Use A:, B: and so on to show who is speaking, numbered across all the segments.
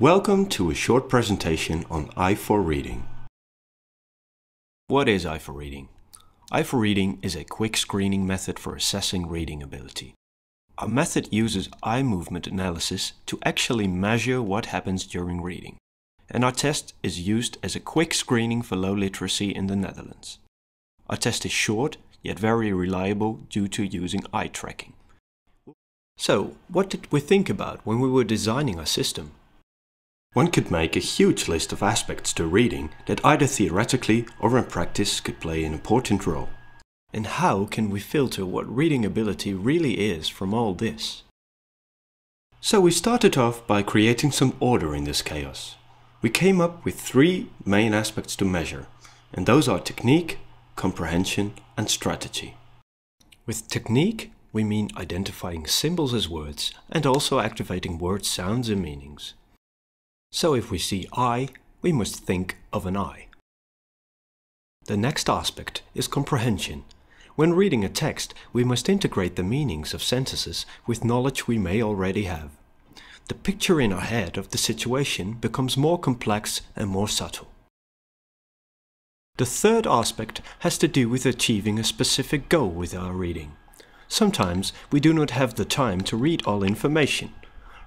A: Welcome to a short presentation on eye.for.reading. What is eye.for.reading? Eye.for.reading is a quick screening method for assessing reading ability. Our method uses eye movement analysis to actually measure what happens during reading, and our test is used as a quick screening for low literacy in the Netherlands. Our test is short, yet very reliable due to using eye tracking. So, what did we think about when we were designing our system? One could make a huge list of aspects to reading that either theoretically or in practice could play an important role. And how can we filter what reading ability really is from all this? So we started off by creating some order in this chaos. We came up with three main aspects to measure, and those are technique, comprehension and strategy. With technique, we mean identifying symbols as words and also activating word sounds and meanings. So if we see eye, we must think of an eye. The next aspect is comprehension. When reading a text, we must integrate the meanings of sentences with knowledge we may already have. The picture in our head of the situation becomes more complex and more subtle. The third aspect has to do with achieving a specific goal with our reading. Sometimes we do not have the time to read all information.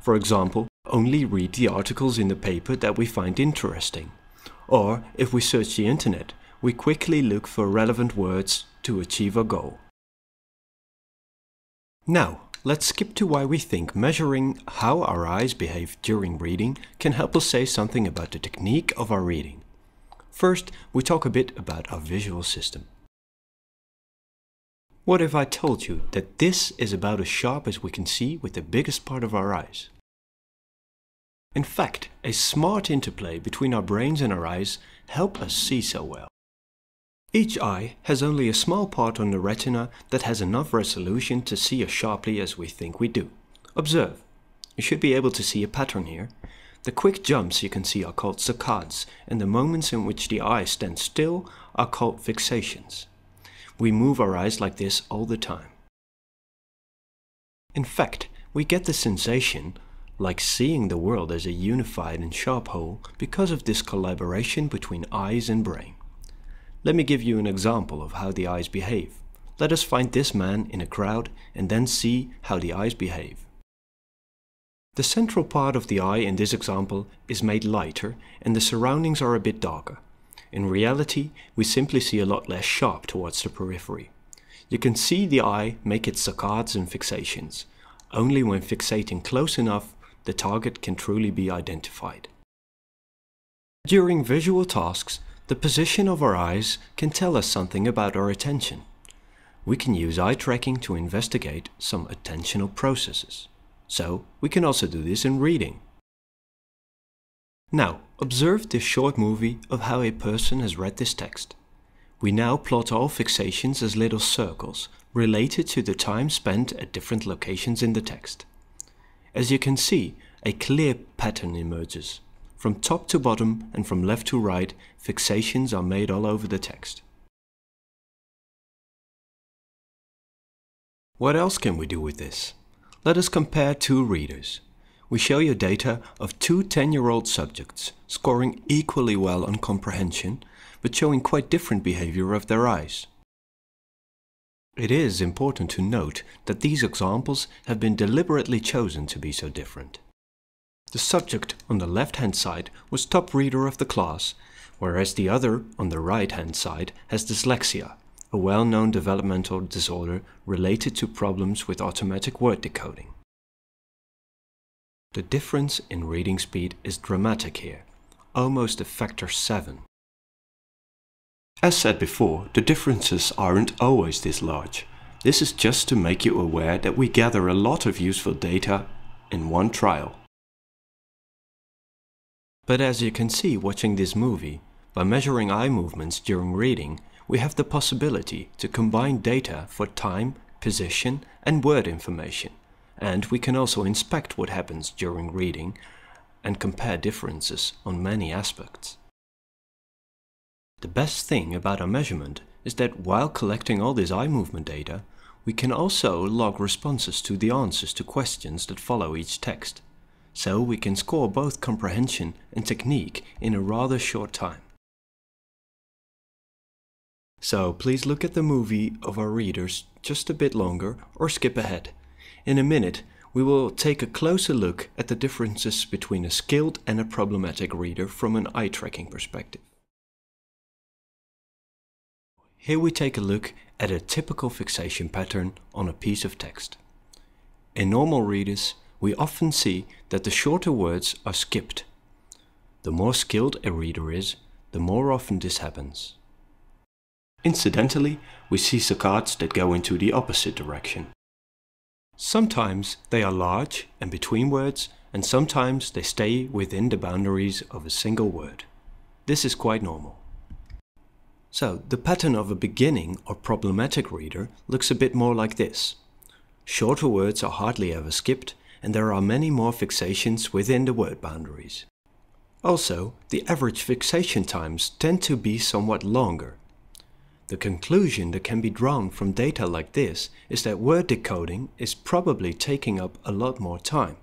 A: For example, only read the articles in the paper that we find interesting. Or, if we search the internet, we quickly look for relevant words to achieve our goal. Now, let's skip to why we think measuring how our eyes behave during reading can help us say something about the technique of our reading. First, we talk a bit about our visual system. What if I told you that this is about as sharp as we can see with the biggest part of our eyes? In fact, a smart interplay between our brains and our eyes help us see so well. Each eye has only a small part on the retina that has enough resolution to see as sharply as we think we do. Observe. You should be able to see a pattern here. The quick jumps you can see are called saccades, and the moments in which the eye stands still are called fixations. We move our eyes like this all the time. In fact, we get the sensation like seeing the world as a unified and sharp whole because of this collaboration between eyes and brain. Let me give you an example of how the eyes behave. Let us find this man in a crowd and then see how the eyes behave. The central part of the eye in this example is made lighter and the surroundings are a bit darker. In reality, we simply see a lot less sharp towards the periphery. You can see the eye make its saccades and fixations. Only when fixating close enough, the target can truly be identified. During visual tasks, the position of our eyes can tell us something about our attention. We can use eye tracking to investigate some attentional processes. So, we can also do this in reading. Now, observe this short movie of how a person has read this text. We now plot all fixations as little circles related to the time spent at different locations in the text. As you can see, a clear pattern emerges. From top to bottom and from left to right, fixations are made all over the text. What else can we do with this? Let us compare two readers. We show you data of two 10-year-old subjects, scoring equally well on comprehension, but showing quite different behavior of their eyes. It is important to note that these examples have been deliberately chosen to be so different. The subject on the left-hand side was top reader of the class, whereas the other on the right-hand side has dyslexia, a well-known developmental disorder related to problems with automatic word decoding. The difference in reading speed is dramatic here, almost a factor 7. As said before, the differences aren't always this large. This is just to make you aware that we gather a lot of useful data in one trial. But as you can see watching this movie, by measuring eye movements during reading, we have the possibility to combine data for time, position and word information. And we can also inspect what happens during reading and compare differences on many aspects. The best thing about our measurement is that while collecting all this eye movement data, we can also log responses to the answers to questions that follow each text. so we can score both comprehension and technique in a rather short time. So please look at the movie of our readers just a bit longer or skip ahead. In a minute, we will take a closer look at the differences between a skilled and a problematic reader from an eye tracking perspective. Here we take a look at a typical fixation pattern on a piece of text. In normal readers, we often see that the shorter words are skipped. The more skilled a reader is, the more often this happens. Incidentally, we see saccades that go into the opposite direction. Sometimes they are large and between words, and sometimes they stay within the boundaries of a single word. This is quite normal. So, the pattern of a beginning or problematic reader looks a bit more like this. Shorter words are hardly ever skipped, and there are many more fixations within the word boundaries. Also, the average fixation times tend to be somewhat longer. The conclusion that can be drawn from data like this is that word decoding is probably taking up a lot more time.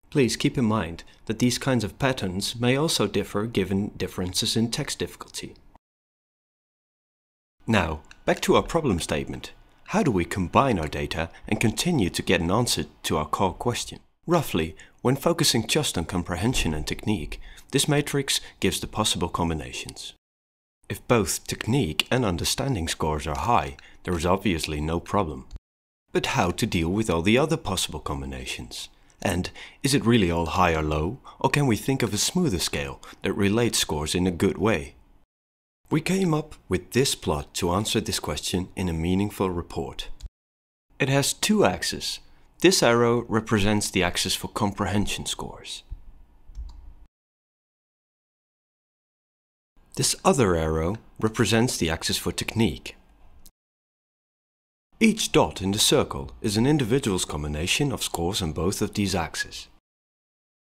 A: Please keep in mind that these kinds of patterns may also differ given differences in text difficulty. Now, back to our problem statement. How do we combine our data and continue to get an answer to our core question? Roughly, when focusing just on comprehension and technique, this matrix gives the possible combinations. If both technique and understanding scores are high, there is obviously no problem. But how to deal with all the other possible combinations? And is it really all high or low, or can we think of a smoother scale that relates scores in a good way? We came up with this plot to answer this question in a meaningful report. It has two axes. This arrow represents the axis for comprehension scores. This other arrow represents the axis for technique. Each dot in the circle is an individual's combination of scores on both of these axes.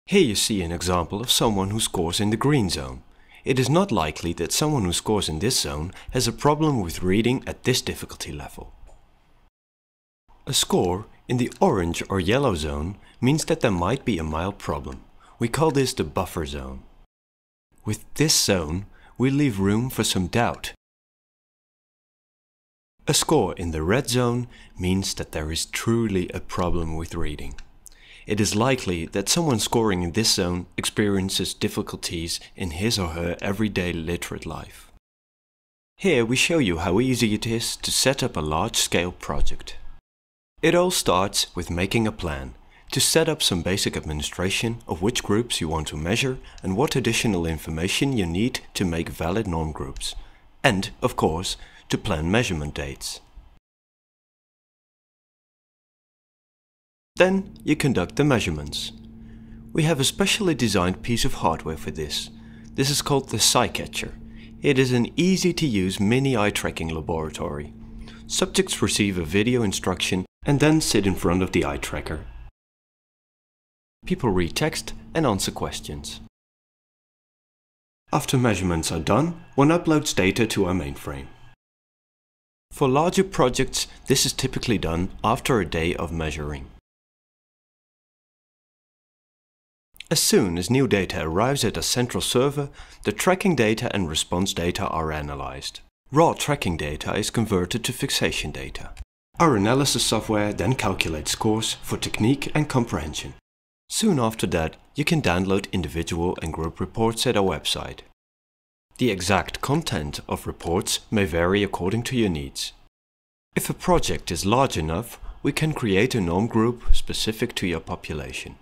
A: Here you see an example of someone who scores in the green zone. It is not likely that someone who scores in this zone has a problem with reading at this difficulty level. A score in the orange or yellow zone means that there might be a mild problem. We call this the buffer zone. With this zone, we leave room for some doubt. A score in the red zone means that there is truly a problem with reading. It is likely that someone scoring in this zone experiences difficulties in his or her everyday literate life. Here we show you how easy it is to set up a large-scale project. It all starts with making a plan, to set up some basic administration of which groups you want to measure and what additional information you need to make valid norm groups. And, of course, to plan measurement dates. Then you conduct the measurements. We have a specially designed piece of hardware for this. This is called the SciCatcher. It is an easy-to-use mini eye tracking laboratory. Subjects receive a video instruction and then sit in front of the eye tracker. People read text and answer questions. After measurements are done, one uploads data to our mainframe. For larger projects, this is typically done after a day of measuring. As soon as new data arrives at a central server, the tracking data and response data are analyzed. Raw tracking data is converted to fixation data. Our analysis software then calculates scores for technique and comprehension. Soon after that, you can download individual and group reports at our website. The exact content of reports may vary according to your needs. If a project is large enough, we can create a norm group specific to your population.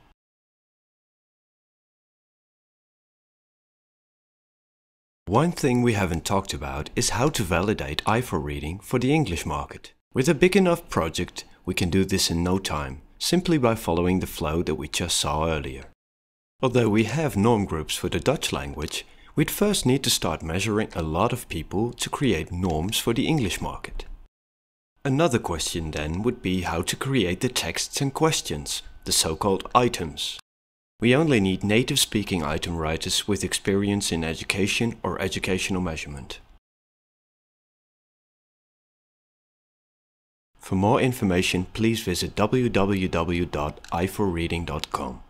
A: One thing we haven't talked about is how to validate eye.for.reading for the English market. With a big enough project, we can do this in no time, simply by following the flow that we just saw earlier. Although we have norm groups for the Dutch language, we'd first need to start measuring a lot of people to create norms for the English market. Another question then would be how to create the texts and questions, the so-called items. We only need native speaking item writers with experience in education or educational measurement. For more information, please visit www.eye.for.reading.com.